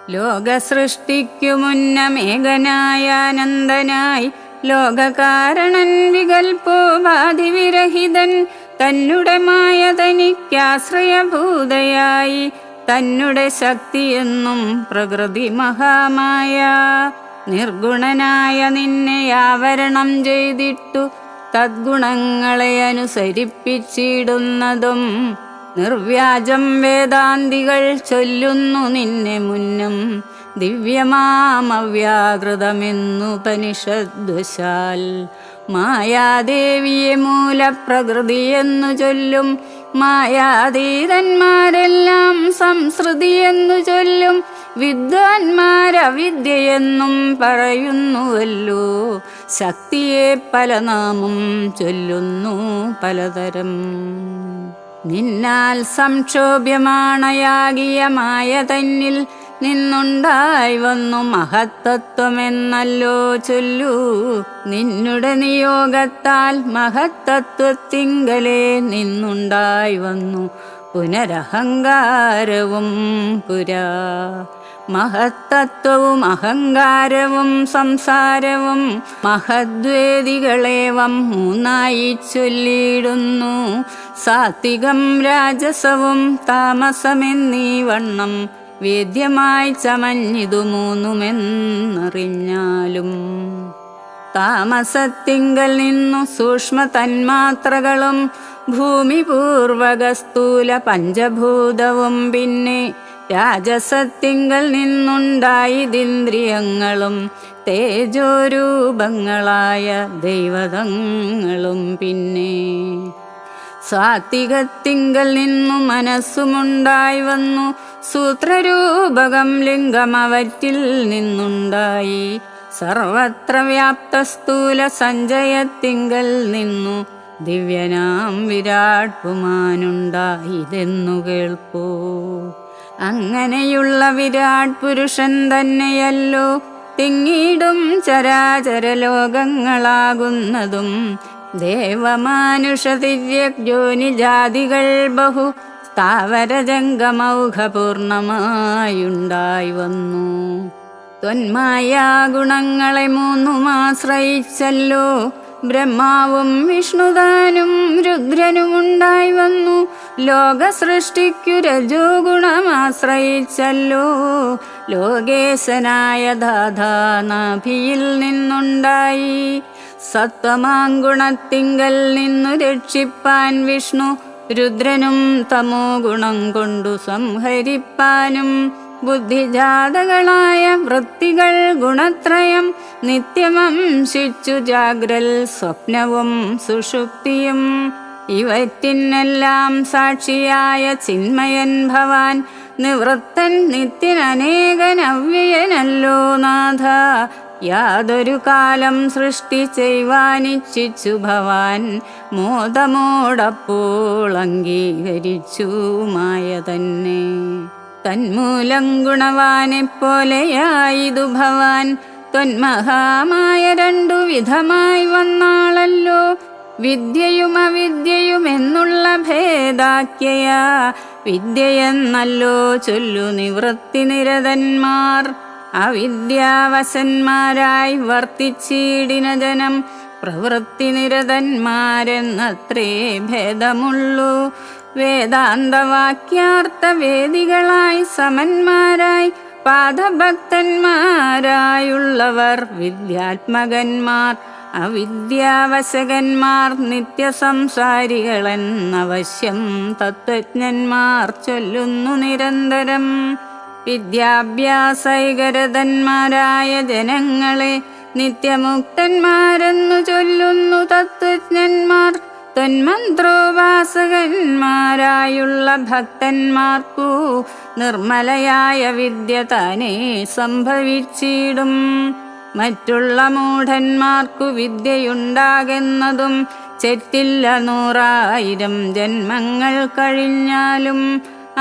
ലോകസൃഷ്ടിക്കു മുന്നമേകനായ അനന്തനായി ലോകകാരണൻ വികൽപ്പോപാധിവിരഹിതൻ തന്നെ മായ തനിക്കാശ്രയഭൂതയായി തന്നെ ശക്തിയെന്നും പ്രകൃതി മഹാമായ നിർഗുണനായ നിന്നെ ആവരണം ചെയ്തിട്ടു തദ്ഗുണങ്ങളെ അനുസരിപ്പിച്ചിടുന്നതും നിർവ്യാജം വേദാന്തികൾ ചൊല്ലുന്നു നിന്നെ മുന്നും ദിവ്യമാമവ്യാകൃതമെന്നുപനിഷദ്വശാൽ മായാദേവിയെ മൂലപ്രകൃതിയെന്നു ചൊല്ലും മായാതീതന്മാരെല്ലാം സംസൃതിയെന്നു ചൊല്ലും വിദ്വാൻമാരവിദ്യയെന്നും പറയുന്നുവല്ലോ ശക്തിയെ പല നാമം ചൊല്ലുന്നു പലതരം നിന്നാൽ സംക്ഷോഭ്യമാണയാകിയ മായ തന്നിൽ നിന്നുണ്ടായി വന്നു മഹത്തത്വമെന്നല്ലോ ചൊല്ലൂ നിന്നുടെ നിയോഗത്താൽ മഹത്തത്വത്തിങ്കലേ നിന്നുണ്ടായി വന്നു പുനരഹങ്കാരവും പുരാ മഹത്തത്വവും അഹങ്കാരവും സംസാരവും മഹദ്വേദികളേവം മൂന്നായി ചൊല്ലിയിടുന്നു സാത്വികം രാജസവും താമസമെന്നീ വണ്ണം വേദ്യമായി ചമഞ്ഞിതു മൂന്നുമെന്നറിഞ്ഞാലും താമസത്തിങ്കൽ നിന്നു സൂക്ഷ്മ തന്മാത്രകളും ഭൂമിപൂർവക സ്ഥൂല പഞ്ചഭൂതവും പിന്നെ രാജസത്തിങ്കൽ നിന്നുണ്ടായതിന്ദ്രിയങ്ങളും തേജോരൂപങ്ങളായ ദൈവതങ്ങളും പിന്നെ സാത്വികത്തിങ്കൽ നിന്നു മനസ്സുമുണ്ടായി വന്നു സൂത്രരൂപകം ലിംഗമവറ്റിൽ നിന്നുണ്ടായി സർവത്ര വ്യാപ്ത സ്ഥൂല സഞ്ചയത്തിങ്കൽ നിന്നു ദിവ്യനാം വിരാട് പുമാനുണ്ടായതെന്നു കേൾപ്പോ അങ്ങനെയുള്ള വിരാട് പുരുഷൻ തന്നെയല്ലോ തിങ്ങിടും ചരാചര ലോകങ്ങളാകുന്നതും ദേവമാനുഷതിര്യജോനിജാതികൾ ബഹു സ്ഥാവരജംഗമൗഘപൂർണമായുണ്ടായി വന്നു ത്വന്മായാ ഗുണങ്ങളെ മൂന്നുമാശ്രയിച്ചല്ലോ ബ്രഹ്മാവും വിഷ്ണുതാനും രുദ്രനുമുണ്ടായി വന്നു ലോകസൃഷ്ടിക്കു രജോ ഗുണമാശ്രയിച്ചല്ലോ ലോകേശനായ ദാധാനാഭിയിൽ നിന്നുണ്ടായി സത്വമാങ്കുണത്തിങ്കൽ നിന്നു രക്ഷിപ്പാൻ വിഷ്ണു രുദ്രനും തമോ ഗുണം കൊണ്ടു സംഹരിപ്പാനും ബുദ്ധിജാതകളായ വൃത്തികൾ ഗുണത്രയം നിത്യമംശിച്ചു ജാഗ്രൽ സ്വപ്നവും സുഷുപ്തിയും ഇവറ്റിനെല്ലാം സാക്ഷിയായ ചിന്മയൻ ഭവാൻ നിവൃത്തൻ നിത്യനേകനവ്യയനല്ലോ നാഥ യാതൊരു കാലം സൃഷ്ടി ചെയ്യുവാനിച്ഛിച്ചു ഭവാൻ മോദമോടപ്പോൾ അംഗീകരിച്ചു മായ തന്നെ തന്മൂലം ഗുണവാനെപ്പോലെയായിതു ഭവാൻ ത്വന്മഹാമായ രണ്ടു വിധമായി വന്നാളല്ലോ വിദ്യയും അവിദ്യയും എന്നുള്ള ഭേദാഖ്യയാ വിദ്യയെന്നല്ലോ ചൊല്ലു നിവൃത്തി നിരതന്മാർ അവിദ്യാവശന്മാരായി വർത്തിച്ചിടിന ജനം പ്രവൃത്തി നിരതന്മാരെന്നത്രേ ഭേദമുള്ളൂ വേദാന്തവാക്യാർത്ഥ വേദികളായി സമന്മാരായി പാദഭക്തന്മാരായുള്ളവർ വിദ്യാത്മകന്മാർ അവിദ്യാവശകന്മാർ നിത്യസംസാരികളെന്നവശ്യം തത്വജ്ഞന്മാർ ചൊല്ലുന്നു നിരന്തരം വിദ്യാഭ്യാസൈകരതന്മാരായ ജനങ്ങളെ നിത്യമുക്തന്മാരെന്നു ചൊല്ലുന്നു തത്വജ്ഞന്മാർ തന്മന്ത്രോപാസകന്മാരായുള്ള ഭക്തന്മാർക്കു നിർമ്മലയായ വിദ്യ താനേ സംഭവിച്ചിടും മറ്റുള്ള മൂഢന്മാർക്കു വിദ്യയുണ്ടാകുന്നതും ചെറ്റില്ല 100,000 ജന്മങ്ങൾ കഴിഞ്ഞാലും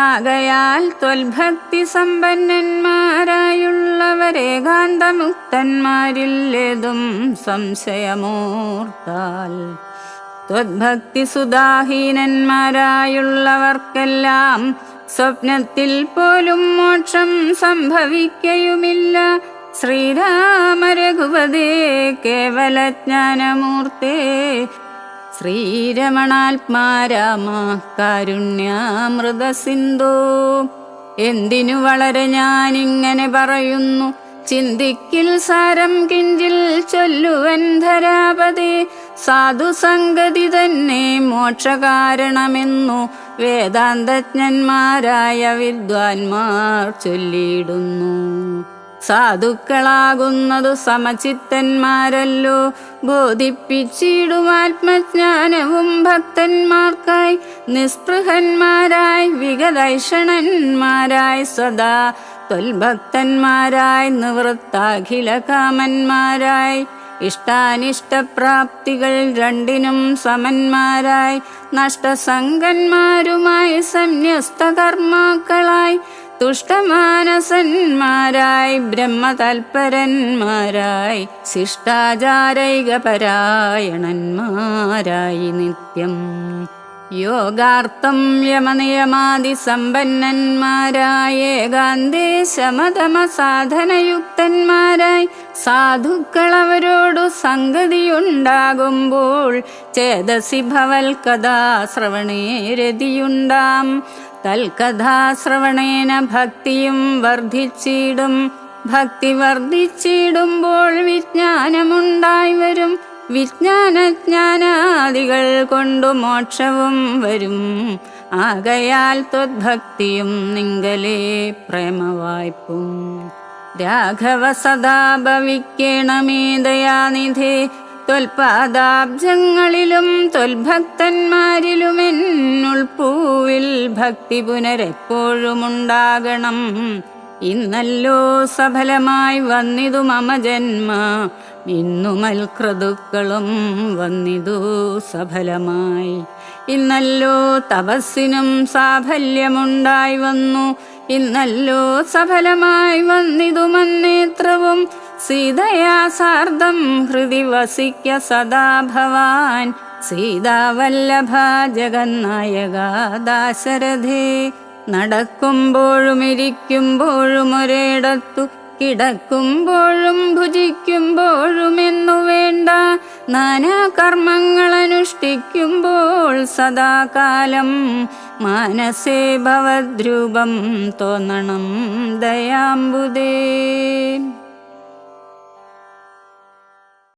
ആകയാൽ ത്വൽഭക്തി സമ്പന്നന്മാരായുള്ളവരേകാന്തമുക്തന്മാരില്ലേതും സംശയമോർത്താൽ ത്വദ്ഭക്തി സുദാഹീനന്മാരായുള്ളവർക്കെല്ലാം സ്വപ്നത്തിൽ പോലും മോക്ഷം സംഭവിക്കയുമില്ല. ശ്രീരാമ രഘുപതേ കേവലജ്ഞാനമൂർത്തേ, ശ്രീരമണാത്മാരാമ കാരുണ്യാമൃതസിന്ധോ. എന്തിനു വളരെ ഞാനിങ്ങനെ പറയുന്നു, ചിന്തിക്കിൽ സാരം കിഞ്ചിൽ ചൊല്ലുവൻ ധരാപതേ. സാധുസംഗതി തന്നെ മോക്ഷകാരണമെന്നു വേദാന്തജ്ഞന്മാരായ വിദ്വാൻമാർ ചൊല്ലിയിടുന്നു. സാധുക്കളാകുന്നതു സമചിത്തന്മാരല്ലോ, ബോധിപ്പിച്ചിടും ആത്മജ്ഞാനവും ഭക്തന്മാർക്കായി. നിസ്പൃഹന്മാരായി വിഗതൈഷണന്മാരായി സദാ ത്വൽഭക്തന്മാരായി നിവൃത്താഖില കാമന്മാരായി ഇഷ്ടാനിഷ്ടപ്രാപ്തികൾ രണ്ടിനും സമന്മാരായി നഷ്ടസംഗന്മാരുമായി സന്യസ്തകർമാക്കളായി തുഷ്ടമാനസന്മാരായി ബ്രഹ്മതൽപരന്മാരായി ശിഷ്ടാചാരൈകപരായണന്മാരായി നിത്യം യോഗാർത്ഥം യമനിയമാദിസമ്പന്നന്മാരായി ഏകാന്തേ ശമതമ സാധനയുക്തന്മാരായി സാധുക്കളവരോടു സംഗതിയുണ്ടാകുമ്പോൾ ചേതസി ഭവൽ കഥാശ്രവണേ രതിയുണ്ടാം. തൽകഥാശ്രവണേന ഭക്തിയും വർദ്ധിച്ചിടും. ഭക്തി വർദ്ധിച്ചിടുമ്പോൾ വിജ്ഞാനമുണ്ടായി വരും. വിജ്ഞാനജ്ഞാനാദികൾ കൊണ്ടു മോക്ഷവും വരും. ആകയാൽ ത്വദ്ഭക്തിയും നിങ്കലേ പ്രേമവായ്പും. രാഘവ സദാ ഭവിക്കേണമേ ദയാനിധേ, ത്വൽപാദാബ്ജങ്ങളിലും ത്വൽഭക്തന്മാരിലുമെന്നുൾപ്പൂവിൽ ഭക്തി പുനരെപ്പോഴുമുണ്ടാകണം. ഇന്നല്ലോ സഫലമായി വന്നിതു മമ ജന്മ, ഇന്നു മൽക്രതുക്കളും വന്നിതു സഫലമായി. ഇന്നല്ലോ തപസ്സിനും സാഫല്യമുണ്ടായി വന്നു, ഇന്നല്ലോ സഫലമായി വന്നിതു മന്നേത്രവും. സീതയാ സാർദ്ധം ഹൃദി വസിക്ക സദാ ഭവാൻ, സീതാവല്ലഭ ജഗന്നായക ദാശരഥേ. നടക്കുമ്പോഴും ഇരിക്കുമ്പോഴും ഒരിടത്തു, കിടക്കുമ്പോഴും ഭുജിക്കുമ്പോഴും എന്നു വേണ്ട, നാനാ കർമ്മങ്ങൾ അനുഷ്ഠിക്കുമ്പോൾ സദാകാലം മാനസേ ഭവദ്രൂപം തോന്നണം ദയാംബുദേ.